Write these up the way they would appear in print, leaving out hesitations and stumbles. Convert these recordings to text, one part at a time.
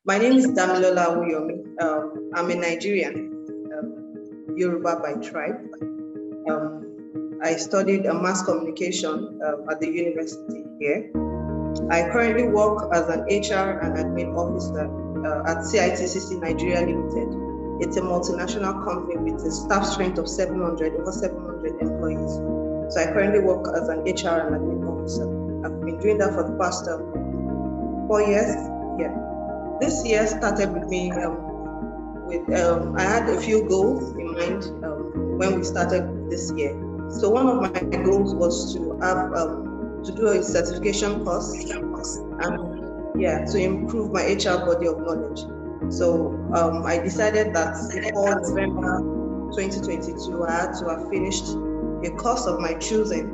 My name is Damilola Uyomi. I'm a Nigerian, Yoruba by tribe. I studied mass communication at the university here. I currently work as an HR and admin officer at CITCC Nigeria Limited. It's a multinational company with a staff strength of over 700 employees. So I currently work as an HR and admin officer. I've been doing that for the past 4 years. Yeah. This year started with me I had a few goals in mind when we started this year. So one of my goals was to have to do a certification course and to improve my HR body of knowledge. So I decided that before November 2022, I had to have finished a course of my choosing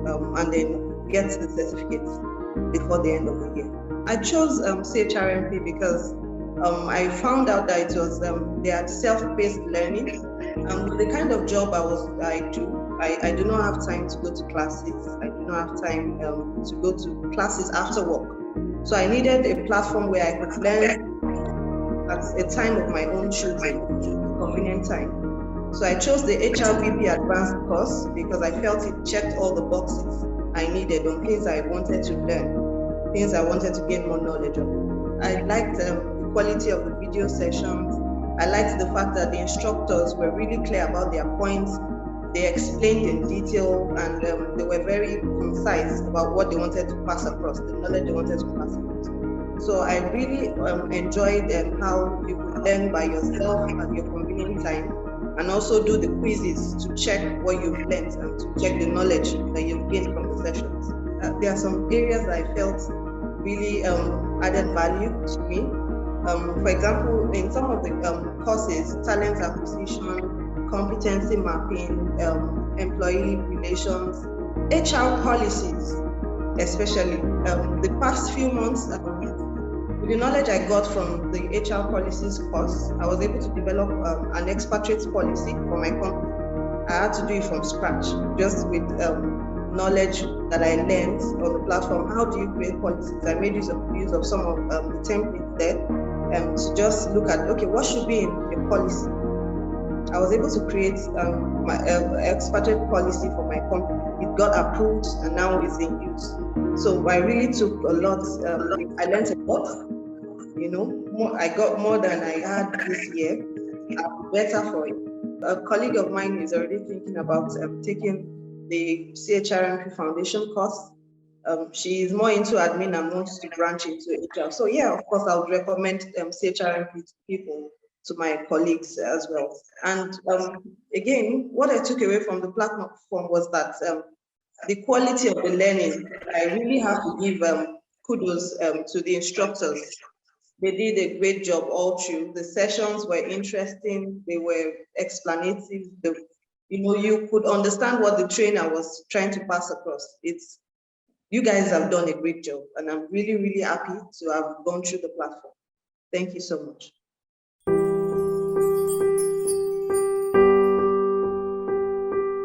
and then get the certificate before the end of the year. I chose CHRMP because I found out that it was they had self-paced learning. The kind of job I do not have time to go to classes. I do not have time to go to classes after work. So I needed a platform where I could learn at a time of my own choosing, convenient time. So I chose the HRBP Advanced course because I felt it checked all the boxes I needed on things I wanted to learn, things I wanted to gain more knowledge of. I liked the quality of the video sessions. I liked the fact that the instructors were really clear about their points. They explained in detail and they were very concise about what they wanted to pass across, the knowledge they wanted to pass across. So I really enjoyed how you could learn by yourself at your convenient time and also do the quizzes to check what you've learned and to check the knowledge that you've gained from the sessions. There are some areas that I felt really added value to me. For example, in some of the courses, talent acquisition, competency mapping, employee relations, HR policies, especially the past few months, with the knowledge I got from the HR policies course, I was able to develop an expatriate policy for my company. I had to do it from scratch, just with knowledge that I learned on the platform. How do you create policies? I made use of some of the templates there to just look at, okay, what should be in a policy? I was able to create my expatriate policy for my company. It got approved and now it's in use. So I really took a lot. I learned a lot. I got more than I had this year. I'm better for it. A colleague of mine is already thinking about taking the CHRMP Foundation course. She is more into admin and wants to branch into HR. So yeah, of course, I would recommend CHRMP to people, to my colleagues as well. And again, what I took away from the platform was that the quality of the learning, I really have to give kudos to the instructors. They did a great job all through. The sessions were interesting. They were explanative. You could understand what the trainer was trying to pass across. You guys have done a great job, and I'm really, really happy to have gone through the platform. Thank you so much.